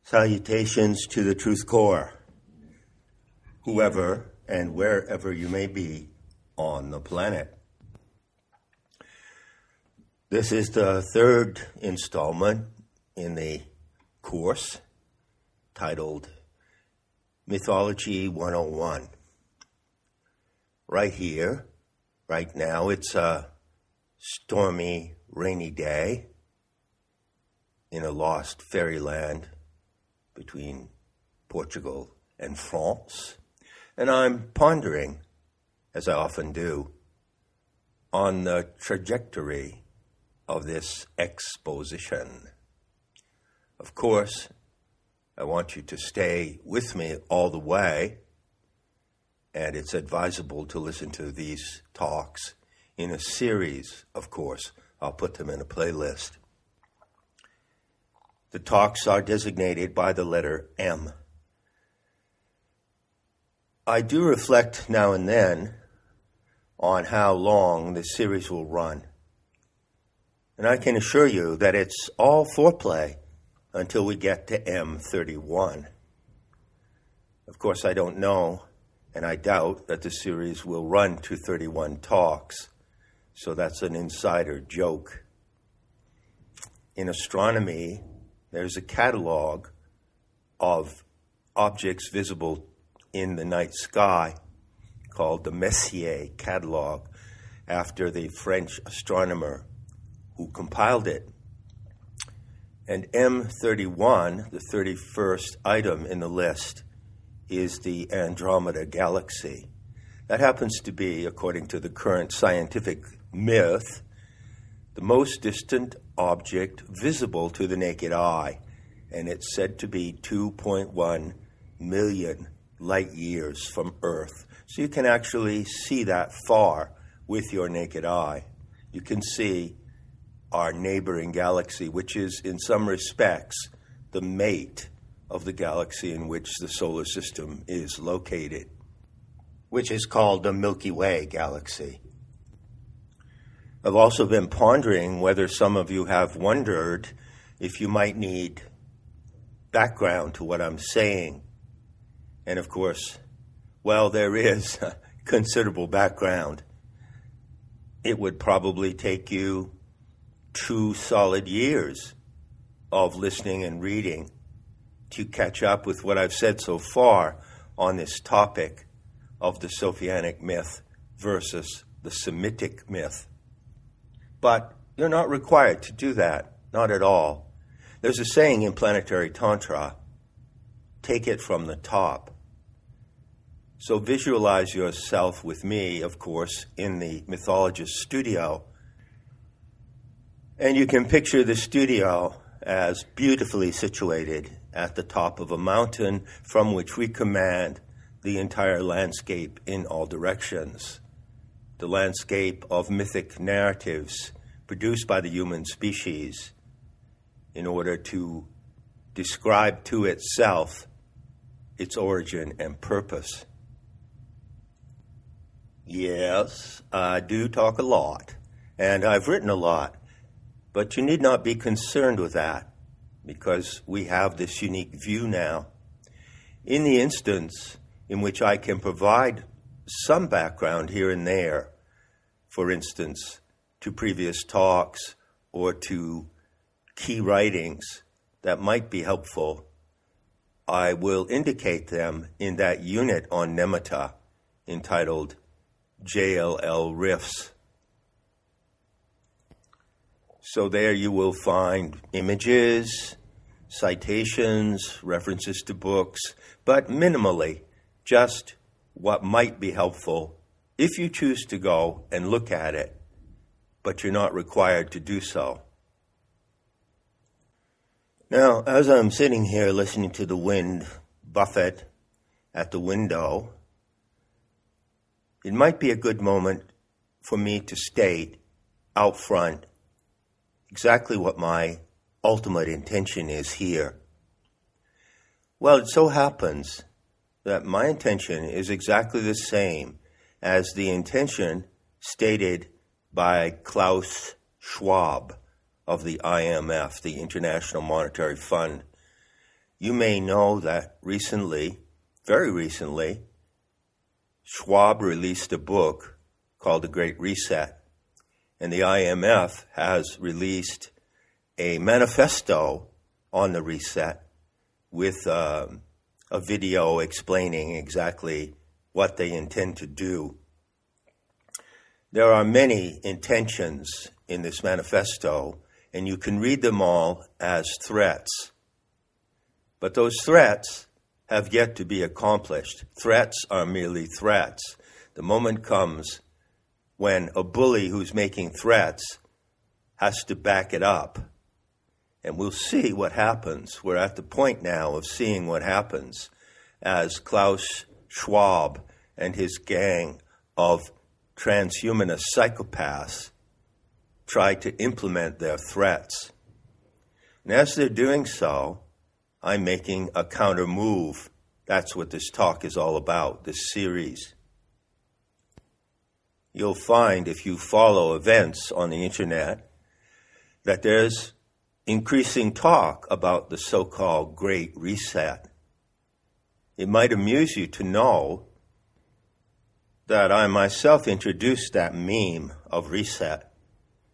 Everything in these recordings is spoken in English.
Salutations to the Truth Core, whoever and wherever you may be on the planet. This is the third installment in the course titled Mythology 101. Right here, right now, it's a stormy, rainy day in a lost fairyland between Portugal and France. And I'm pondering, as I often do, on the trajectory of this exposition. Of course, I want you to stay with me all the way, and it's advisable to listen to these talks in a series, of course. I'll put them in a playlist. The talks are designated by the letter M. I do reflect now and then on how long this series will run. And I can assure you that it's all foreplay until we get to M31. Of course, I don't know, and I doubt that the series will run to 31 talks, so that's an insider joke. In astronomy, there's a catalog of objects visible in the night sky called the Messier catalog, after the French astronomer who compiled it. And M31, the 31st item in the list, is the Andromeda Galaxy. That happens to be, according to the current scientific myth, the most distant object visible to the naked eye, and it's said to be 2.1 million light years from Earth. So you can actually see that far with your naked eye. You can see our neighboring galaxy, which is in some respects the mate of the galaxy in which the solar system is located, which is called the Milky Way galaxy. I've also been pondering whether some of you have wondered if you might need background to what I'm saying. And of course, well, there is considerable background. It would probably take you 2 solid years of listening and reading to catch up with what I've said so far on this topic of the Sophianic myth versus the Semitic myth. But you're not required to do that, not at all. There's a saying in planetary tantra, take it from the top. So visualize yourself with me, of course, in the mythologist studio. And you can picture the studio as beautifully situated at the top of a mountain from which we command the entire landscape in all directions. The landscape of mythic narratives produced by the human species in order to describe to itself its origin and purpose. Yes, I do talk a lot, and I've written a lot, but you need not be concerned with that because we have this unique view now. In the instance in which I can provide some background here and there, for instance, to previous talks or to key writings that might be helpful, I will indicate them in that unit on Nematta entitled JLL Riffs. So there you will find images, citations, references to books, but minimally just what might be helpful if you choose to go and look at it, but you're not required to do so. Now, as I'm sitting here listening to the wind buffet at the window, it might be a good moment for me to state out front exactly what my ultimate intention is here. Well, it so happens that my intention is exactly the same as the intention stated by Klaus Schwab of the IMF, the International Monetary Fund. you may know that recently, very recently, Schwab released a book called The Great Reset, and the IMF has released a manifesto on the reset with a video explaining exactly what they intend to do. There are many intentions in this manifesto, and you can read them all as threats. But those threats have yet to be accomplished. Threats are merely threats. The moment comes when a bully who's making threats has to back it up. And we'll see what happens. We're at the point now of seeing what happens as Klaus Schwab and his gang of transhumanist psychopaths try to implement their threats. And as they're doing so, I'm making a counter move. That's what this talk is all about, this series. You'll find, if you follow events on the internet, that there's increasing talk about the so-called Great Reset. It might amuse you to know that I myself introduced that meme of reset,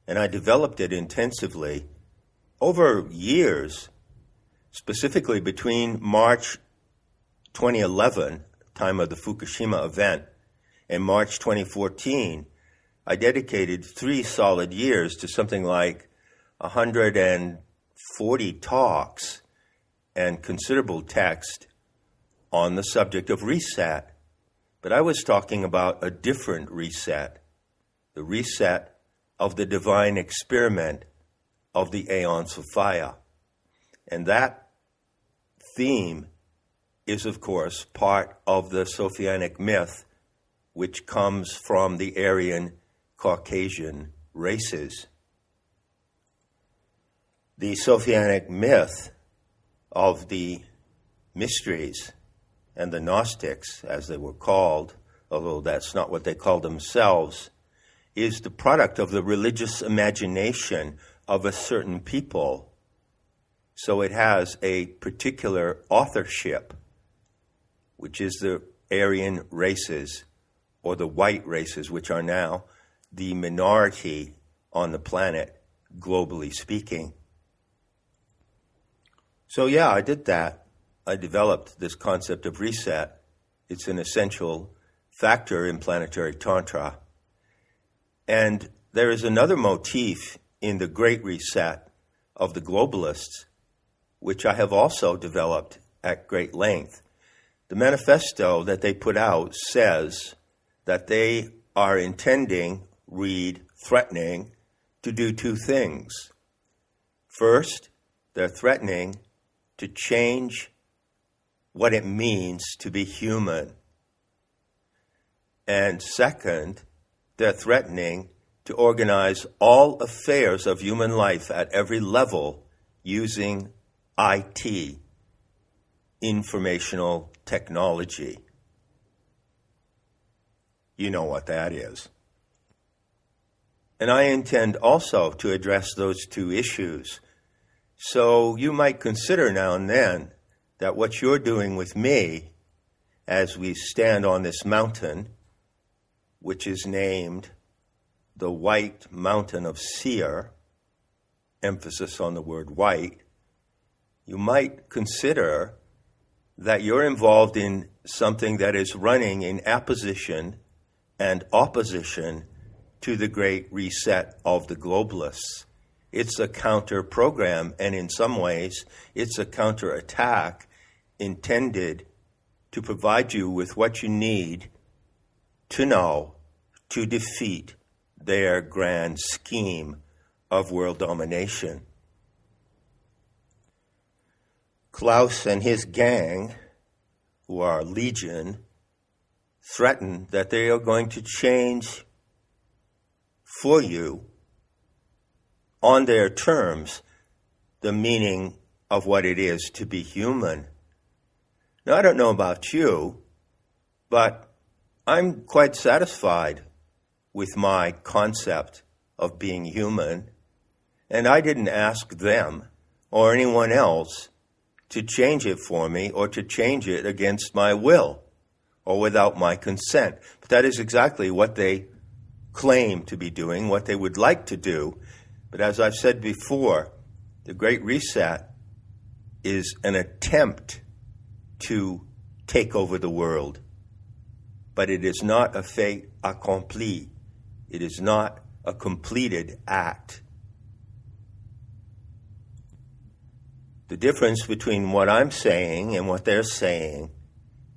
and I developed it intensively over years, specifically between March 2011, time of the Fukushima event, and March 2014. I dedicated 3 solid years to something like 140 talks and considerable text on the subject of reset. But I was talking about a different reset, the reset of the divine experiment of the Aeon Sophia. And that theme is, of course, part of the Sophianic myth, which comes from the Aryan Caucasian races. The Sophianic myth of the mysteries and the Gnostics, as they were called, although that's not what they called themselves, is the product of the religious imagination of a certain people. So it has a particular authorship, which is the Aryan races, or the white races, which are now the minority on the planet, globally speaking. So yeah, I did that. I developed this concept of reset. It's an essential factor in planetary tantra. And there is another motif in the Great Reset of the globalists, which I have also developed at great length. The manifesto that they put out says that they are intending, threatening, to do 2 things. First, they're threatening to change what it means to be human. And second, they're threatening to organize all affairs of human life at every level using IT, informational technology. You know what that is. And I intend also to address those 2 issues. So you might consider now and then that what you're doing with me as we stand on this mountain, which is named the White Mountain of Seer, emphasis on the word white, you might consider that you're involved in something that is running in apposition and opposition to the Great Reset of the globalists. It's a counter program, and in some ways, it's a counter attack intended to provide you with what you need to know to defeat their grand scheme of world domination. Klaus and his gang, who are legion, threaten that they are going to change for you on their terms the meaning of what it is to be human. Now, I don't know about you, but I'm quite satisfied with my concept of being human, and I didn't ask them or anyone else to change it for me or to change it against my will or without my consent. But that is exactly what they claim to be doing, what they would like to do. But as I've said before, the Great Reset is an attempt to take over the world. But it is not a fait accompli. It is not a completed act. The difference between what I'm saying and what they're saying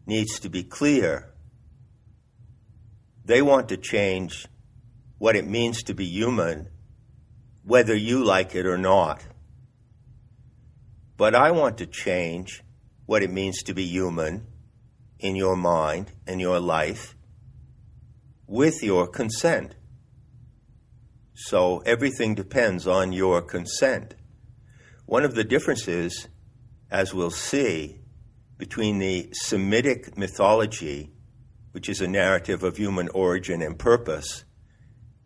needs to be clear. They want to change what it means to be human, whether you like it or not. But I want to change what it means to be human in your mind and your life with your consent. So everything depends on your consent. One of the differences, as we'll see, between the Semitic mythology, which is a narrative of human origin and purpose,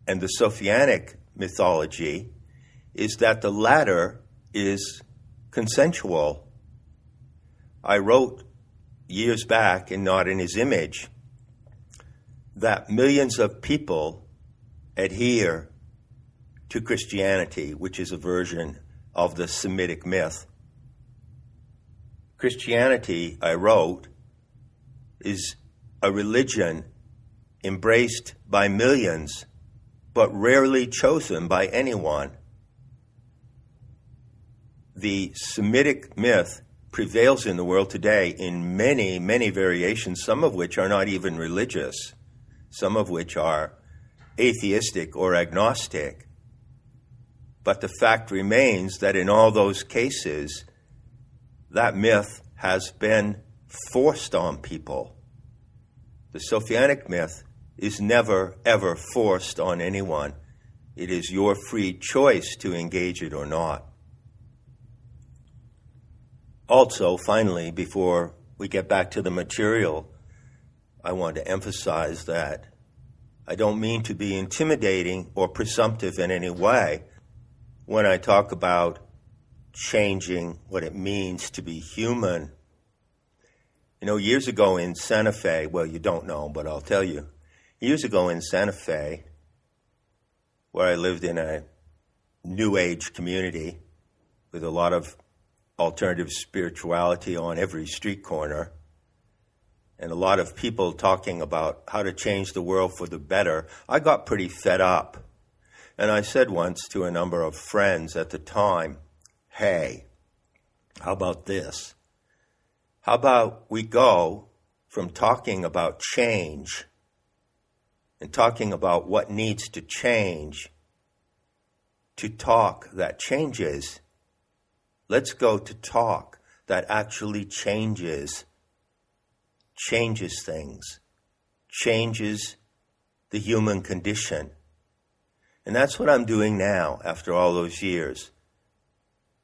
and the Sophianic mythology, is that the latter is consensual. I wrote years back in Not in His Image that millions of people adhere to Christianity, which is a version of the Semitic myth. Christianity, I wrote, is a religion embraced by millions, but rarely chosen by anyone. The Semitic myth prevails in the world today in many, many variations, some of which are not even religious, some of which are atheistic or agnostic. But the fact remains that in all those cases, that myth has been forced on people. The Sophianic myth is never, ever forced on anyone. It is your free choice to engage it or not. Also, finally, before we get back to the material, I want to emphasize that I don't mean to be intimidating or presumptive in any way when I talk about changing what it means to be human. You know, years ago in Santa Fe, well, you don't know, but I'll tell you. Years ago in Santa Fe, where I lived in a New Age community with a lot of alternative spirituality on every street corner, and a lot of people talking about how to change the world for the better, I got pretty fed up. And I said once to a number of friends at the time, hey, how about this? How about we go from talking about change and talking about what needs to change to talk that changes? Let's go to talk that actually changes things, changes the human condition. And that's what I'm doing now after all those years.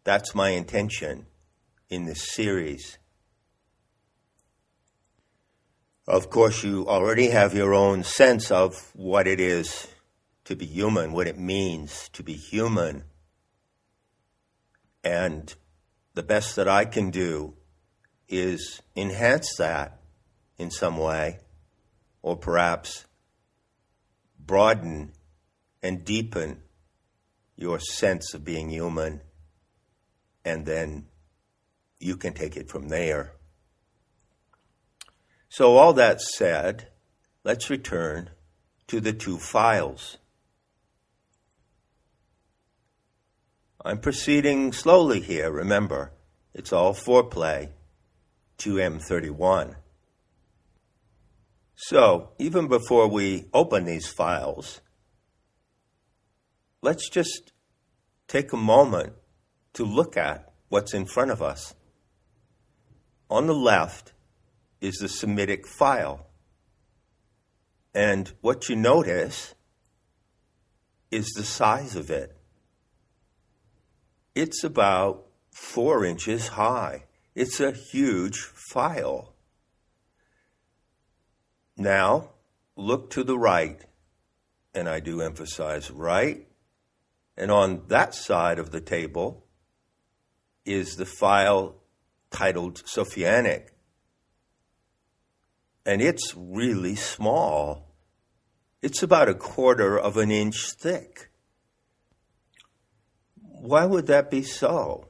That's my intention in this series. Of course, you already have your own sense of what it is to be human, what it means to be human. And the best that I can do is enhance that in some way, or perhaps broaden and deepen your sense of being human, and then you can take it from there. So all that said, let's return to the two files. I'm proceeding slowly here, remember, it's all Foreplay, 2M31. So, even before we open these files, let's just take a moment to look at what's in front of us. On the left is the Semitic file. And what you notice is the size of it. It's about 4 inches high. It's a huge file. Now, look to the right, and I do emphasize right, and on that side of the table is the file titled Sophianic. And it's really small. It's about 1/4 of an inch thick. Why would that be so?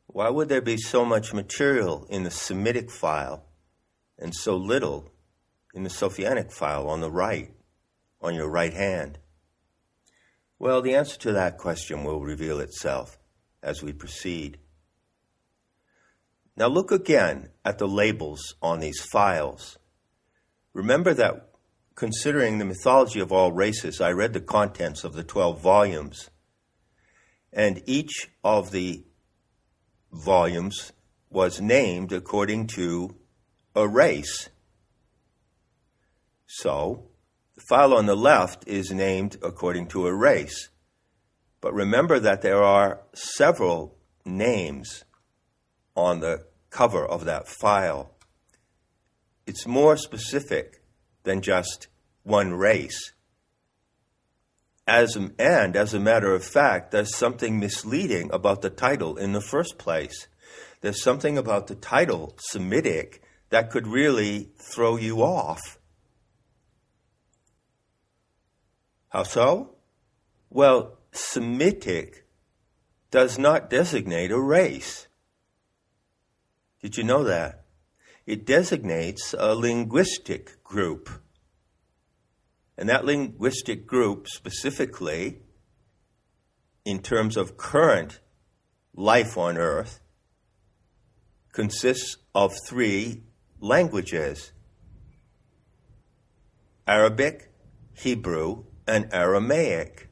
Why would there be so much material in the Semitic file and so little in the Sophianic file on the right, on your right hand? Well, the answer to that question will reveal itself as we proceed. Now look again at the labels on these files. Remember that considering the mythology of all races, I read the contents of the 12 volumes, and each of the volumes was named according to a race. So, the file on the left is named according to a race. But remember that there are several names on the cover of that file. It's more specific than just one race. As a matter of fact, there's something misleading about the title in the first place. There's something about the title, Semitic, that could really throw you off. How so? Well, Semitic does not designate a race. Did you know that? It designates a linguistic group. And that linguistic group specifically, in terms of current life on Earth, consists of 3 languages: Arabic, Hebrew, and Aramaic.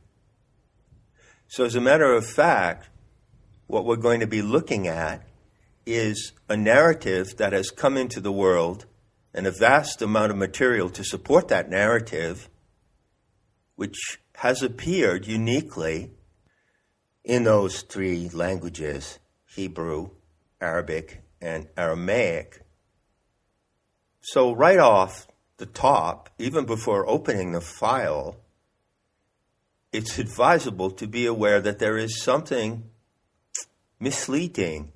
So as a matter of fact, what we're going to be looking at is a narrative that has come into the world and a vast amount of material to support that narrative, which has appeared uniquely in those 3 languages, Hebrew, Arabic, and Aramaic. So right off the top, even before opening the file, it's advisable to be aware that there is something misleading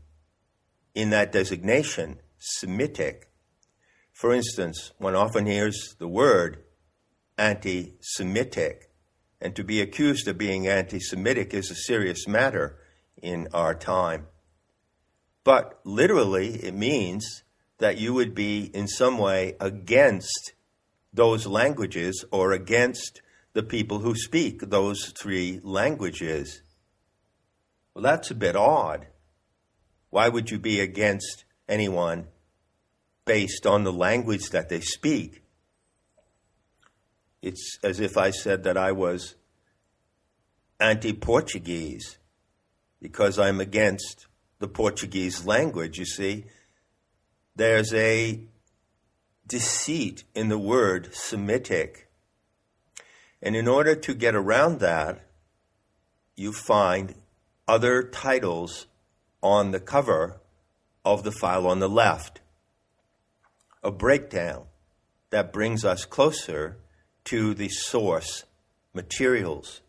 in that designation, Semitic. For instance, one often hears the word anti-Semitic, and to be accused of being anti-Semitic is a serious matter in our time. But literally, it means that you would be in some way against those languages or against the people who speak those 3 languages. Well, that's a bit odd. Why would you be against anyone based on the language that they speak? It's as if I said that I was anti-Portuguese because I'm against the Portuguese language. You see, there's a deceit in the word Semitic. And in order to get around that, you find other titles on the cover of the file on the left. A breakdown that brings us closer to the source materials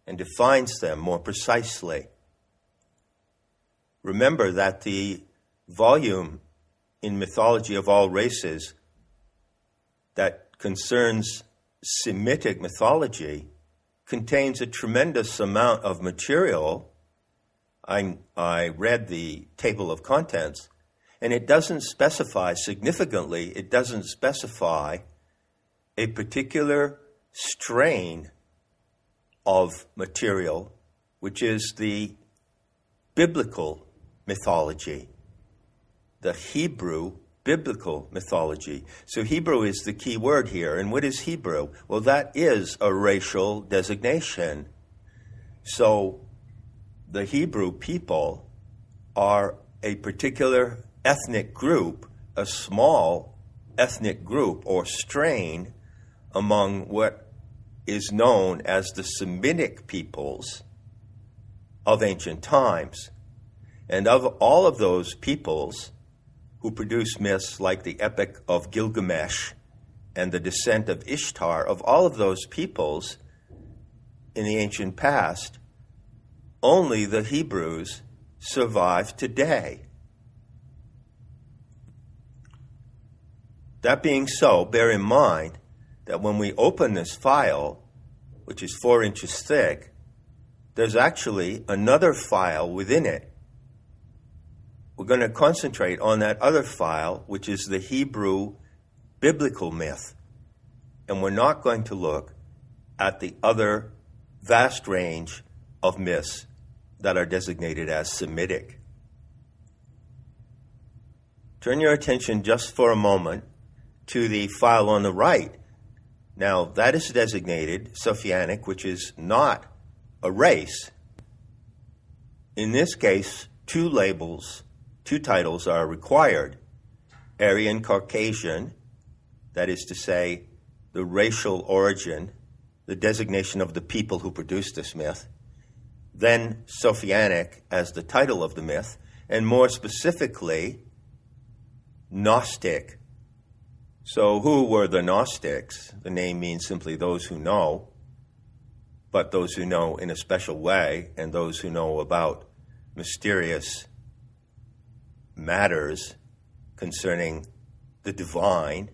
and defines them more precisely. Remember that the volume in Mythology of All Races that concerns Semitic mythology contains a tremendous amount of material. I read the table of contents, and it doesn't specify significantly, it doesn't specify a particular strain of material, which is the biblical mythology, the Hebrew biblical mythology. So Hebrew is the key word here. And what is Hebrew? Well, that is a racial designation. So the Hebrew people are a particular ethnic group, a small ethnic group or strain among what is known as the Semitic peoples of ancient times. And of all of those peoples who produce myths like the Epic of Gilgamesh and the Descent of Ishtar, of all of those peoples in the ancient past, only the Hebrews survive today. That being so, bear in mind that when we open this file, which is 4 inches thick, there's actually another file within it. We're going to concentrate on that other file, which is the Hebrew biblical myth. And we're not going to look at the other vast range of myths that are designated as Semitic. Turn your attention just for a moment to the file on the right. Now, that is designated Sophianic, which is not a race. In this case, two titles are required. Aryan Caucasian, that is to say, the racial origin, the designation of the people who produced this myth. Then Sophianic as the title of the myth, and more specifically, Gnostic. So who were the Gnostics? The name means simply those who know, but those who know in a special way, and those who know about mysterious matters concerning the divine.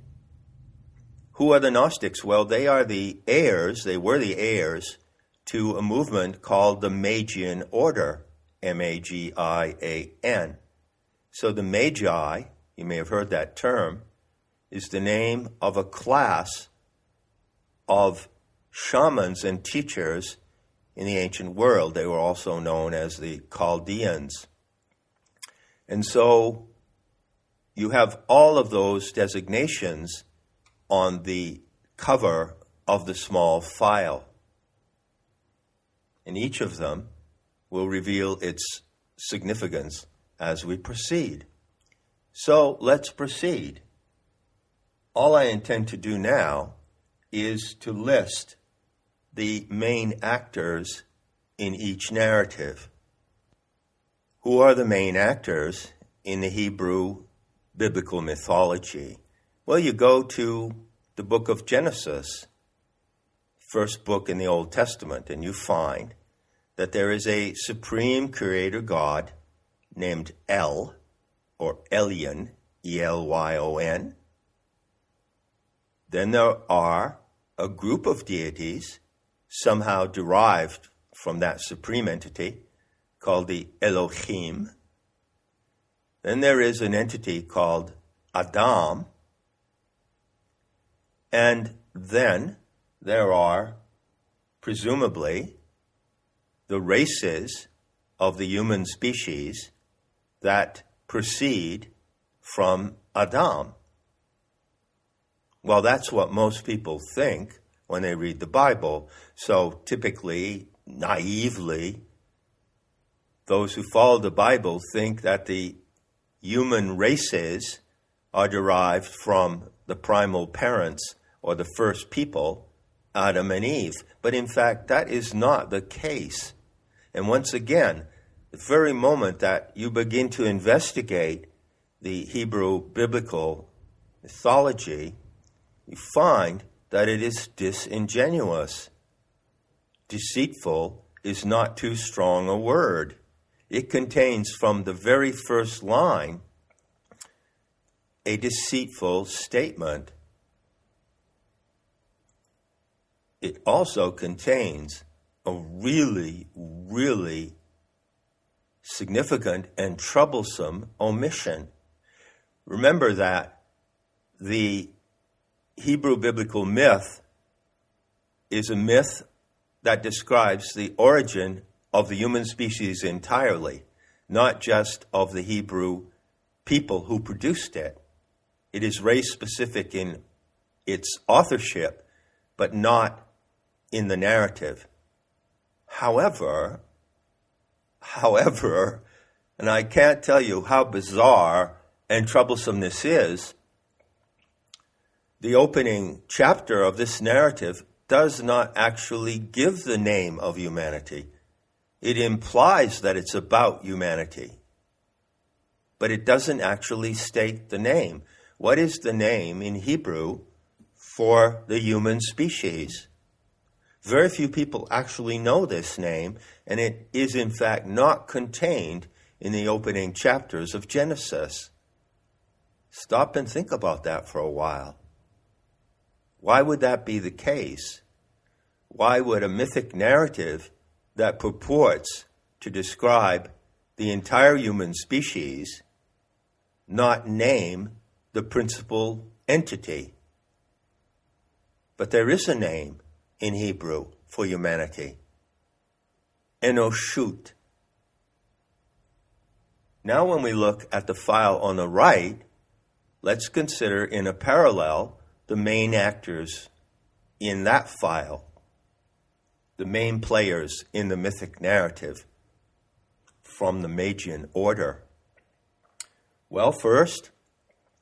Who are the Gnostics? Well, they were the heirs to a movement called the Magian Order, Magian. So the Magi, you may have heard that term, is the name of a class of shamans and teachers in the ancient world. They were also known as the Chaldeans. And so you have all of those designations on the cover of the small file. And each of them will reveal its significance as we proceed. So let's proceed. All I intend to do now is to list the main actors in each narrative. Who are the main actors in the Hebrew biblical mythology? Well, you go to the book of Genesis, first book in the Old Testament, and you find that there is a supreme creator God named El, or Elyon, E-L-Y-O-N. Then there are a group of deities somehow derived from that supreme entity called the Elohim. Then there is an entity called Adam. And then there are, presumably, the races of the human species that proceed from Adam. Well, that's what most people think when they read the Bible. So typically, naively, those who follow the Bible think that the human races are derived from the primal parents or the first people, Adam and Eve. But in fact, that is not the case. And once again, the very moment that you begin to investigate the Hebrew biblical mythology, you find that it is disingenuous. Deceitful is not too strong a word. It contains from the very first line a deceitful statement. It also contains a really, really significant and troublesome omission. Remember that the Hebrew biblical myth is a myth that describes the origin of the human species entirely, not just of the Hebrew people who produced it. It is race-specific in its authorship, but not in the narrative. However, and I can't tell you how bizarre and troublesome this is, the opening chapter of this narrative does not actually give the name of humanity. It implies that it's about humanity, but it doesn't actually state the name. What is the name in Hebrew for the human species? Very few people actually know this name, and it is in fact not contained in the opening chapters of Genesis. Stop and think about that for a while. Why would that be the case? Why would a mythic narrative that purports to describe the entire human species not name the principal entity? But there is a name in Hebrew for humanity. Enoshut. Now when we look at the file on the right, let's consider in a parallel the main actors in that file, the main players in the mythic narrative from the Magian order. Well, first,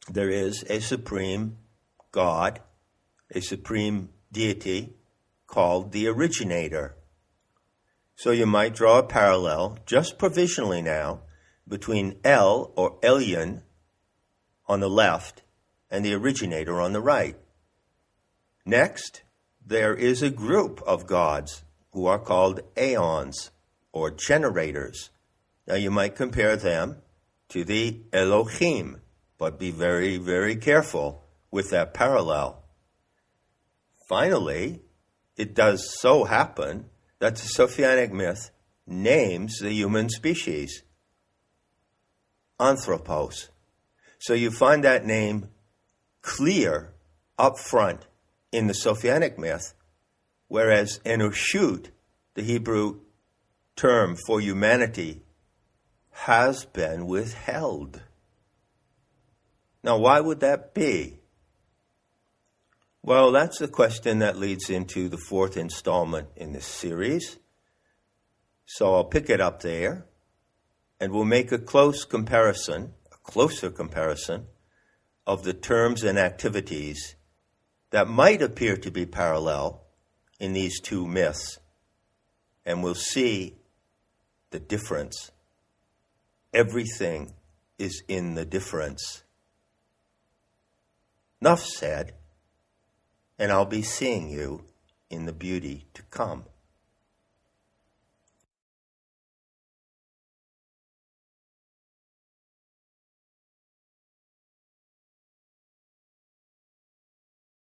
there is a supreme God, a supreme deity called the originator. So you might draw a parallel, just provisionally now, between El or Elyon on the left and the originator on the right. Next, there is a group of gods who are called aeons or generators. Now you might compare them to the Elohim, but be very, very careful with that parallel. Finally, it does so happen that the Sophianic myth names the human species, Anthropos. So you find that name clear up front in the Sophianic myth, whereas Enoshut, the Hebrew term for humanity, has been withheld. Now, why would that be? Well, that's the question that leads into the fourth installment in this series. So I'll pick it up there, and we'll make a closer comparison of the terms and activities that might appear to be parallel in these two myths. And we'll see the difference. Everything is in the difference. Enough said, and I'll be seeing you in the beauty to come.